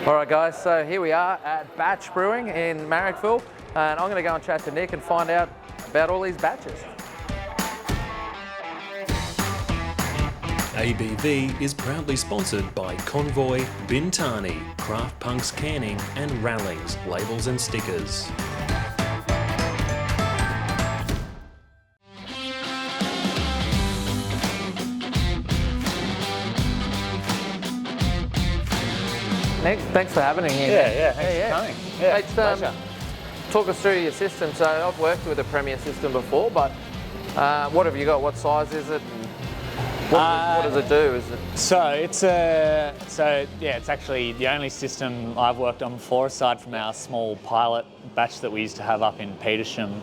All right, guys, so here we are at Batch Brewing in Marickville, and I'm going to go and chat to Nick and find out about all these batches. ABV is proudly sponsored by Convoy, Bintani, Craft Punks Canning and Rallings, Labels and Stickers. Nick, thanks for having me here. Yeah, thanks for coming. Yeah, pleasure. Talk us through your system. So I've worked with a Premier system before, but what have you got? What size is it? What does it do? Is it? It's actually the only system I've worked on before, aside from our small pilot batch that we used to have up in Petersham.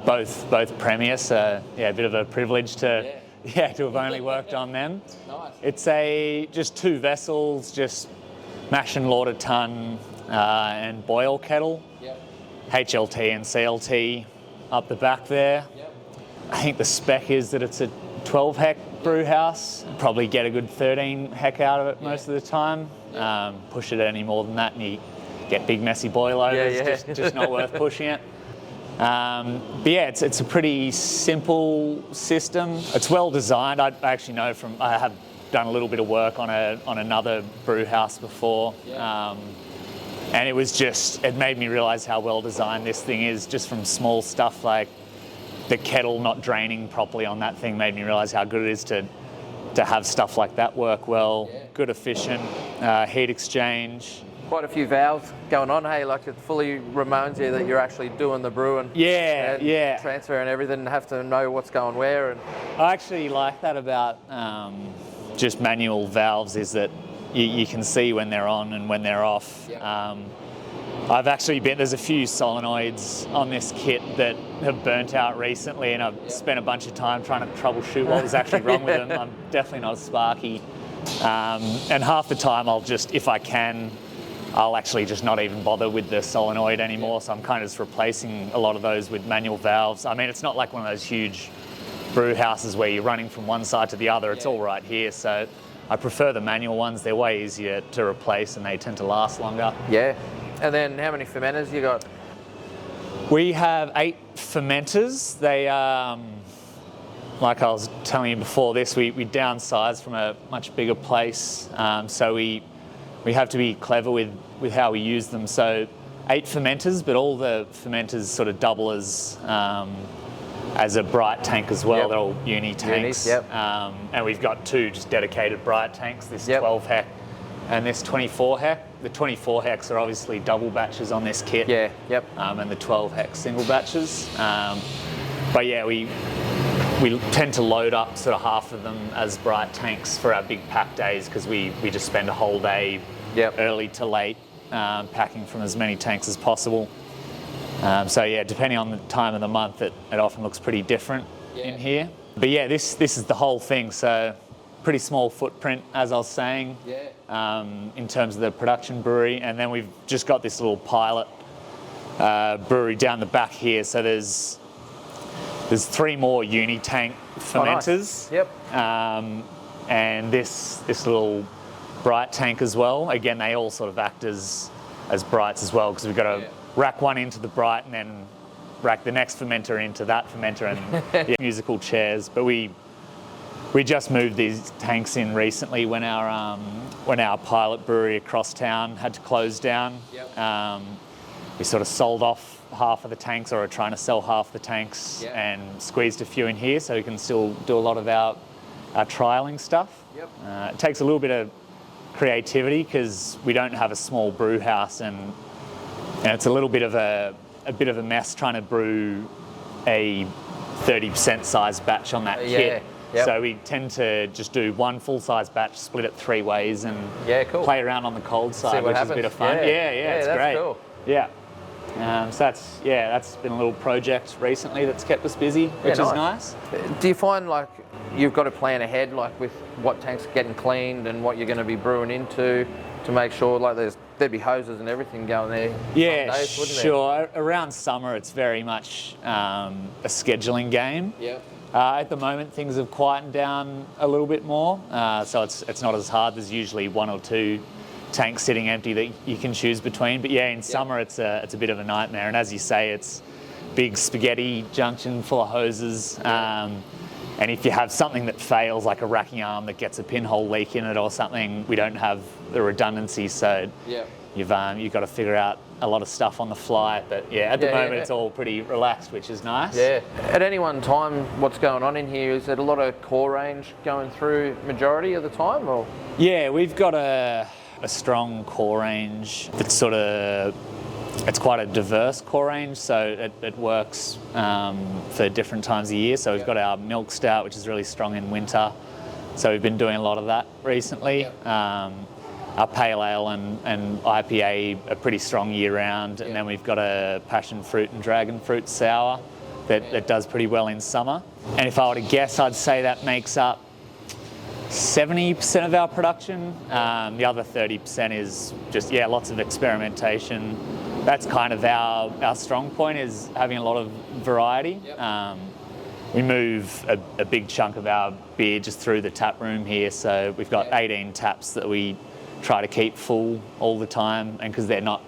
Both Premier, so yeah, a bit of a privilege to have only worked on them. Nice. It's just 2 vessels, just mash and lauter tun and boil kettle. Yep. HLT and CLT up the back there. Yep. I think the spec is that it's a 12 hec brew house. Probably get a good 13 hec out of it most of the time. Push it any more than that and you get big messy boilovers. Just not worth pushing it. It's a pretty simple system. It's well designed. I actually know I have done a little bit of work on another brew house before. And it made me realise how well designed this thing is, just from small stuff like the kettle not draining properly on that thing made me realise how good it is to have stuff like that work well. Good, efficient heat exchange. Quite a few valves going on, hey, like it fully reminds you that you're actually doing the brewing. And transfer and everything, and have to know what's going where. And I actually like that about just manual valves, is that you can see when they're on and when they're off. I've actually there's a few solenoids on this kit that have burnt out recently, and I've spent a bunch of time trying to troubleshoot what was actually wrong with them. I'm definitely not a sparky. And half the time if I can, I'll actually just not even bother with the solenoid anymore. So I'm kind of just replacing a lot of those with manual valves. I mean, it's not like one of those huge brew houses where you're running from one side to the other. It's all right here. So I prefer the manual ones. They're way easier to replace and they tend to last longer. Yeah. And then how many fermenters you got? We have 8 fermenters. They, like I was telling you before this, we downsized from a much bigger place. So we have to be clever with how we use them. So 8 fermenters, but all the fermenters sort of double as a bright tank as well. They're all uni tanks. And we've got 2 just dedicated bright tanks, this 12 hec and this 24 hec. The 24 hecs are obviously double batches on this kit. And the 12 hec single batches. We tend to load up sort of half of them as bright tanks for our big pack days, because we just spend a whole day early to late packing from as many tanks as possible. Depending on the time of the month, it often looks pretty different in here. But this is the whole thing. So pretty small footprint, as I was saying, in terms of the production brewery. And then we've just got this little pilot brewery down the back here. So there's 3 more uni tank fermenters. And this little bright tank as well. Again, they all sort of act as brights as well, because we've got to rack one into the bright and then rack the next fermenter into that fermenter, and musical chairs. But we just moved these tanks in recently when our pilot brewery across town had to close down. We sort of sold off half of the tanks, or are trying to sell half the tanks, and squeezed a few in here so we can still do a lot of our trialling stuff. It takes a little bit of creativity, because we don't have a small brew house, and it's a little bit of a mess trying to brew a 30% size batch on that kit. So we tend to just do one full-size batch, split it 3 ways, and play around on the cold side, which is a bit of fun. It's great. Cool. So that's been a little project recently that's kept us busy, which is nice. Do you find like you've got to plan ahead, like with what tanks are getting cleaned and what you're going to be brewing into, to make sure like there'd be hoses and everything going there? Days, sure. Around summer, it's very much a scheduling game. At the moment, things have quietened down a little bit more, so it's not as hard. There's usually 1 or 2 tanks sitting empty that you can choose between. But yeah, in summer it's a bit of a nightmare. And as you say, it's big spaghetti junction full of hoses. And if you have something that fails, like a racking arm that gets a pinhole leak in it or something, we don't have the redundancy. So you've got to figure out a lot of stuff on the fly. But yeah, at the moment it's all pretty relaxed, which is nice. Yeah. At any one time, what's going on in here? Is there a lot of core range going through majority of the time, or? Yeah, we've got a strong core range that's sort of, it's quite a diverse core range, so it works for different times of year. So we've got our milk stout, which is really strong in winter. So we've been doing a lot of that recently. Our pale ale and IPA are pretty strong year round. And then we've got a passion fruit and dragon fruit sour that does pretty well in summer. And if I were to guess, I'd say that makes up 70% of our production. The other 30% is just, lots of experimentation. That's kind of our strong point, is having a lot of variety. We move a big chunk of our beer just through the tap room here, so we've got 18 taps that we try to keep full all the time, and because they're not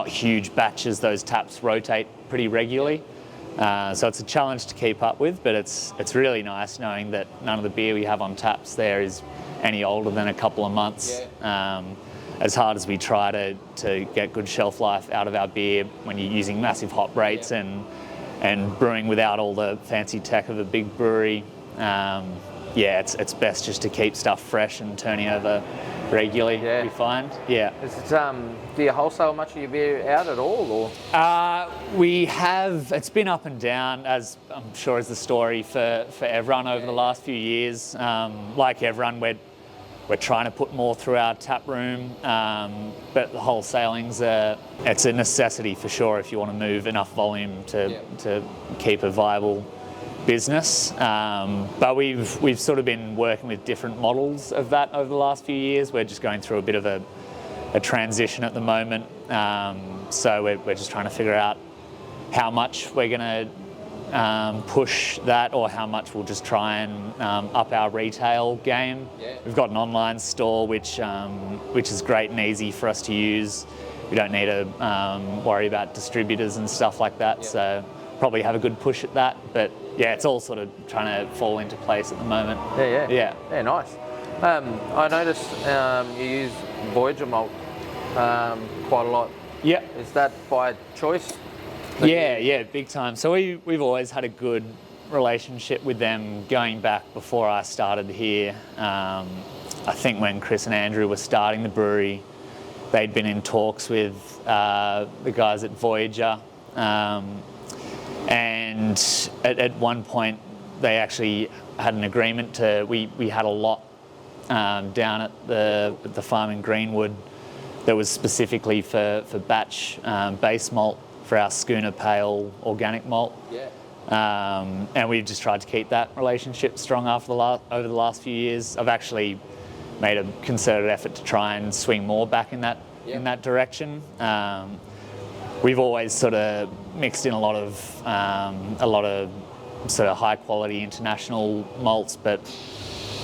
huge batches, those taps rotate pretty regularly. So it's a challenge to keep up with, but it's really nice knowing that none of the beer we have on taps there is any older than a couple of months. As hard as we try to get good shelf life out of our beer when you're using massive hop rates and brewing without all the fancy tech of a big brewery, it's best just to keep stuff fresh and turning over regularly, we find. Do you wholesale much of your beer out at all, or? We have. It's been up and down, as I'm sure is the story for everyone over the last few years. Like everyone, we're trying to put more through our tap room, but the wholesaling's it's a necessity for sure if you want to move enough volume to keep a viable business. But we've sort of been working with different models of that over the last few years. We're just going through a bit of a transition at the moment. So we're just trying to figure out how much we're going to push that, or how much we'll just try and up our retail game. We've got an online store which is great and easy for us to use. We don't need to worry about distributors and stuff like that, so probably have a good push at that. But it's all sort of trying to fall into place at the moment. Yeah, nice. I noticed you use Voyage malt quite a lot. Is that by choice? Yeah, big time. So we've always had a good relationship with them going back before I started here. I think when Chris and Andrew were starting the brewery, they'd been in talks with the guys at Voyager, and at one point they actually had an agreement we had a lot down at the farm in Greenwood that was specifically for batch base malt for our schooner pale organic malt. And we've just tried to keep that relationship strong over the last few years. I've actually made a concerted effort to try and swing more back in that direction. We've always sort of mixed in a lot of sort of high quality international malts, but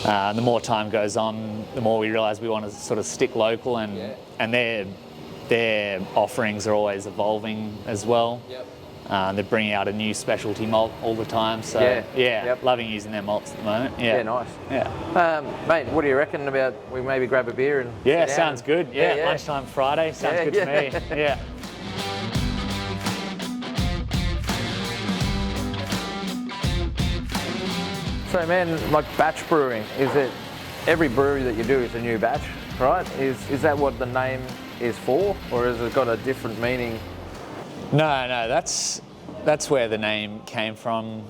the more time goes on, the more we realise we want to sort of stick local, and their offerings are always evolving as well. They're bringing out a new specialty malt all the time, so loving using their malts at the moment. Nice. Mate, what do you reckon about we maybe grab a beer and sounds good. Lunchtime Friday sounds good to me. So man, like batch brewing, is it every brewery that you do is a new batch, right? Is that what the name is for, or has it got a different meaning? No, that's where the name came from.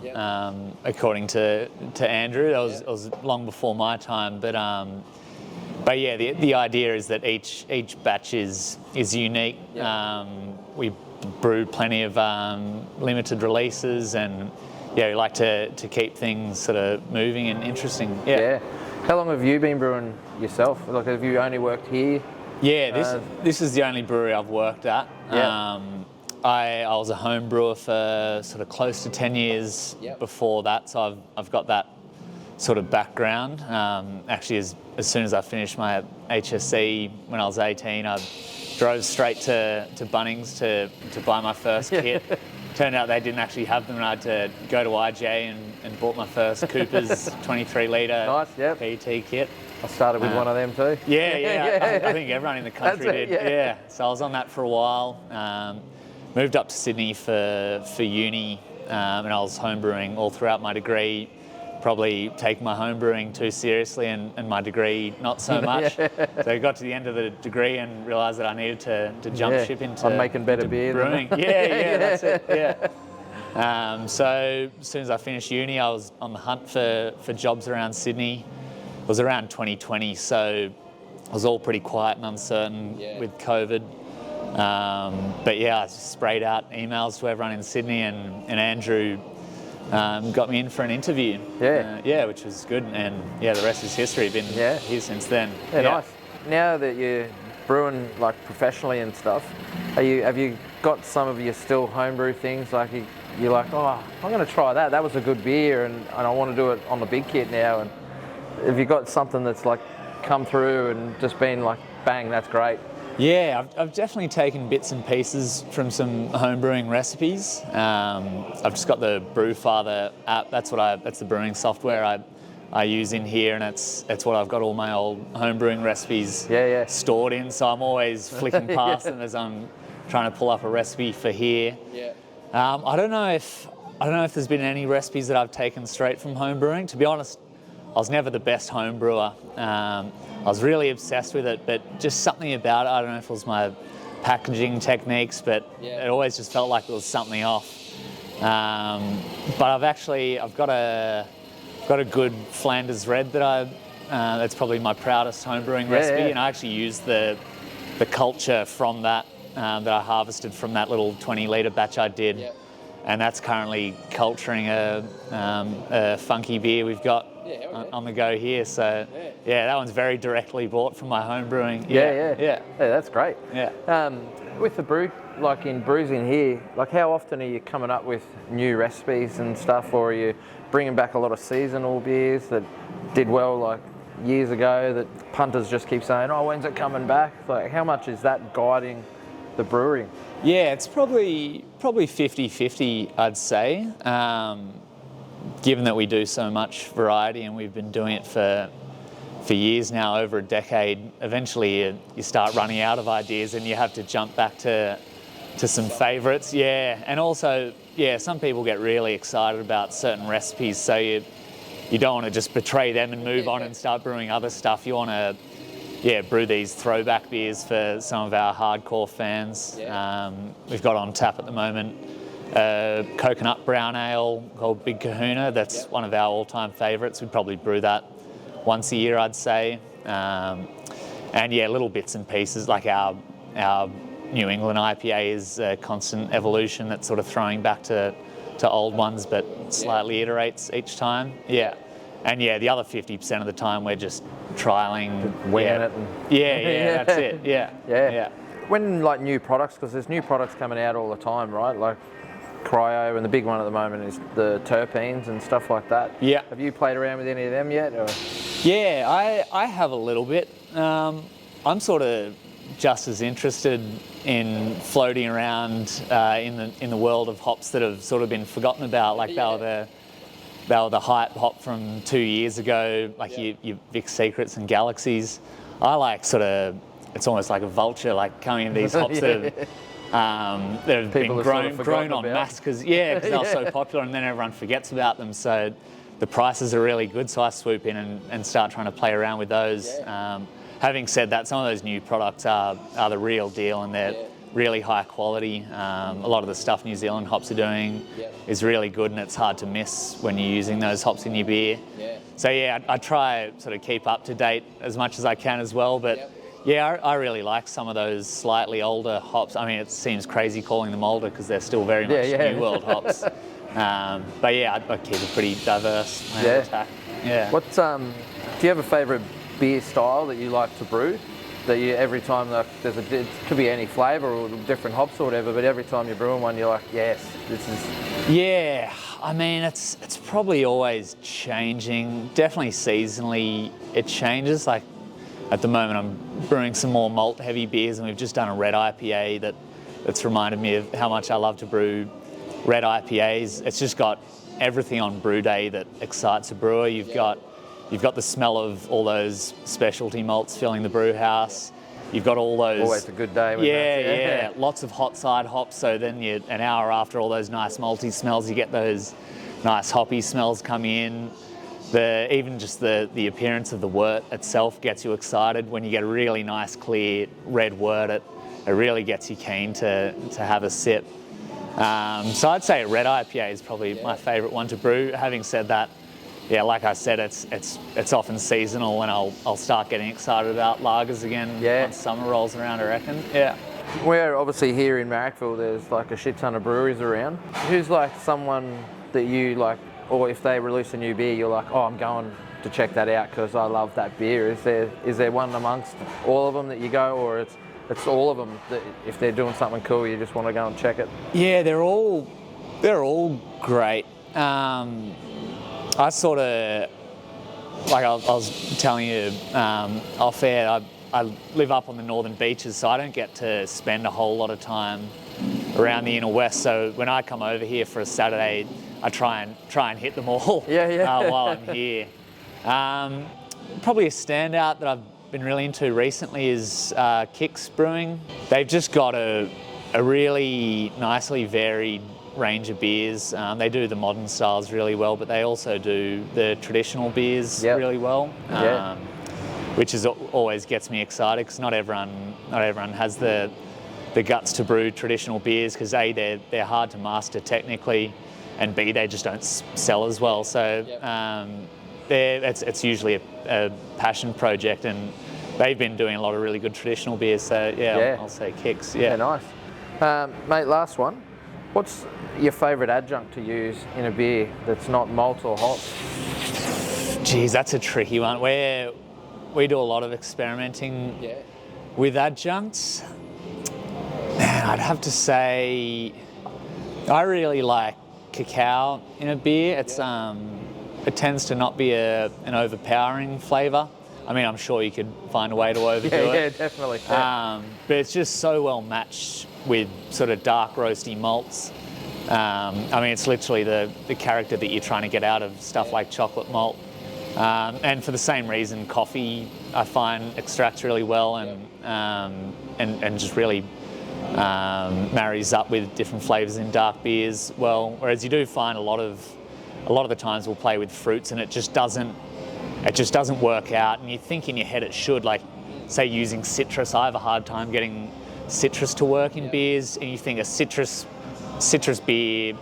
According to Andrew, it was long before my time, but yeah, the idea is that each batch is unique. We brew plenty of limited releases, and we like to keep things sort of moving and interesting. How long have you been brewing yourself? Like, have you only worked here? This is the only brewery I've worked at. I was a home brewer for sort of close to 10 years before that, so I've got that sort of background. Actually, as soon as I finished my HSC when I was 18, I drove straight to Bunnings to buy my first kit. Turned out they didn't actually have them, and I had to go to IJ and bought my first Cooper's 23 litre Nice, yep. PET kit. I started with one of them too. Yeah. I think everyone in the country That's it, did. yeah. Yeah. So I was on that for a while. Moved up to Sydney for uni, and I was homebrewing all throughout my degree. Probably taking my homebrewing too seriously, and my degree not so much. So I got to the end of the degree and realised that I needed to jump ship into I'm making better beer brewing. That's it. Yeah. So as soon as I finished uni, I was on the hunt for jobs around Sydney. It was around 2020, so it was all pretty quiet and uncertain with COVID. But yeah, I just sprayed out emails to everyone in Sydney, and Andrew got me in for an interview. Which was good, and the rest is history. Been here since then. Nice. Now that you're brewing like professionally and stuff, have you got some of your still homebrew things? Like you're like, oh, I'm going to try that. That was a good beer, and I want to do it on the big kit now. And have you got something that's like come through and just been like, bang, that's great? Yeah, I've definitely taken bits and pieces from some homebrewing recipes. I've just got the Brewfather app. That's the brewing software I use in here, and it's what I've got all my old homebrewing recipes stored in. So I'm always flicking past them as I'm trying to pull up a recipe for here. I don't know if there's been any recipes that I've taken straight from homebrewing. To be honest, I was never the best home brewer. I was really obsessed with it, but just something about it, I don't know if it was my packaging techniques, but it always just felt like there was something off. But I've got a good Flanders Red that that's probably my proudest homebrewing recipe, and I actually used the culture from that I harvested from that little 20-litre batch I did, and that's currently culturing a funky beer we've got on the go here. So that one's very directly bought from my home brewing. Yeah, that's great. With the brew, like in brews in here, like how often are you coming up with new recipes and stuff, or are you bringing back a lot of seasonal beers that did well like years ago that punters just keep saying, oh, when's it coming back? Like how much is that guiding the brewery? Yeah, it's probably 50-50, I'd say. Given that we do so much variety and we've been doing it for years now, over a decade, eventually you start running out of ideas and you have to jump back to some favourites. And also, some people get really excited about certain recipes, so you don't want to just betray them and move on and start brewing other stuff. You want to brew these throwback beers for some of our hardcore fans. We've got on tap at the moment coconut brown ale called Big Kahuna. That's one of our all-time favourites. We'd probably brew that once a year, I'd say. And little bits and pieces like our New England IPA is a constant evolution that's sort of throwing back to old ones, but slightly iterates each time. And the other 50% of the time we're just trialing, winging it. That's it. When like new products, because there's new products coming out all the time, right? Like cryo, and the big one at the moment is the terpenes and stuff like that. Have you played around with any of them yet? Or? I have a little bit. I'm sort of just as interested in floating around in the world of hops that have sort of been forgotten about, like they were the hype hop from 2 years ago, like your Vic Secrets and Galaxies. I like sort of, it's almost like a vulture, like coming in these hops that have been grown on mass because they were so popular, and then everyone forgets about them. So the prices are really good, so I swoop in and start trying to play around with those. Having said that, some of those new products are the real deal, and they're really high quality. A lot of the stuff New Zealand hops are doing is really good, and it's hard to miss when you're using those hops in your beer. So I try sort of keep up to date as much as I can as well, but I really like some of those slightly older hops. I mean, it seems crazy calling them older because they're still very much New World hops. But I keep a pretty diverse attack. What's do you have a favourite beer style that you like to brew? That you every time like it could be any flavour or different hops or whatever, but every time you're brewing one, you're like, yes, this is. I mean, it's probably always changing. Definitely seasonally, it changes. Like at the moment, I'm brewing some more malt-heavy beers, and we've just done a red IPA that's reminded me of how much I love to brew red IPAs. It's just got everything on brew day that excites a brewer. You've got the smell of all those specialty malts filling the brew house. You've got all those... Always a good day. Yeah. Lots of hot side hops. So then an hour after all those nice malty smells, you get those nice hoppy smells coming in. Even just the appearance of the wort itself gets you excited. When you get a really nice, clear red wort, it really gets you keen to have a sip. So I'd say a red IPA is probably my favourite one to brew. Having said that, yeah, like I said, it's often seasonal, and I'll start getting excited about lagers again once summer rolls around, I reckon. Yeah. We're obviously here in Marickville, there's like a shit ton of breweries around. Who's like someone that you like, or if they release a new beer, you're like, oh, I'm going to check that out because I love that beer. Is there one amongst all of them that you go, or it's all of them that if they're doing something cool, you just want to go and check it? Yeah, they're all great. I sort of, like I was telling you off air, I live up on the northern beaches, so I don't get to spend a whole lot of time around the inner west. So when I come over here for a Saturday, I try and hit them all while I'm here. Probably a standout that I've been really into recently is Hiker Brewing. They've just got a really nicely varied range of beers. They do the modern styles really well, but they also do the traditional beers really well, which always gets me excited because not everyone has the guts to brew traditional beers because A, they're hard to master technically, and B, they just don't sell as well. So it's usually a passion project, and they've been doing a lot of really good traditional beers. So I'll say Kicks. Yeah, nice. Mate, last one. What's your favourite adjunct to use in a beer that's not malt or hops? Geez, that's a tricky one. We do a lot of experimenting with adjuncts. Man, I'd have to say I really like cacao in a beer. It tends to not be an overpowering flavour. I mean, I'm sure you could find a way to overdo it. Yeah, definitely. But it's just so well matched with sort of dark roasty malts. I mean, it's literally the character that you're trying to get out of stuff like chocolate malt. And for the same reason, coffee I find extracts really well and just really marries up with different flavours in dark beers well. Whereas you do find a lot of the times we'll play with fruits and it just doesn't work out. And you think in your head it should, like say using citrus. I have a hard time getting citrus to work in beers, and you think a citrus beer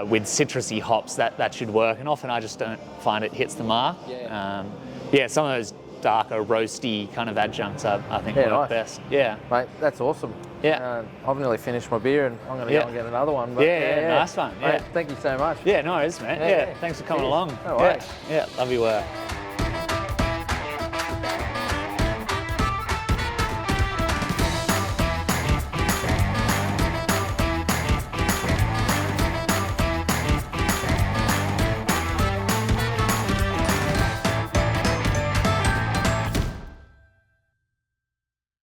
with citrusy hops that should work, and often I just don't find it hits the mark. Some of those darker roasty kind of adjuncts I think work best. Mate, that's awesome. I've nearly finished my beer and I'm going to go and get another one. But nice one. Mate, thank you so much. No worries, mate. Thanks for coming along. No worries. Love your work.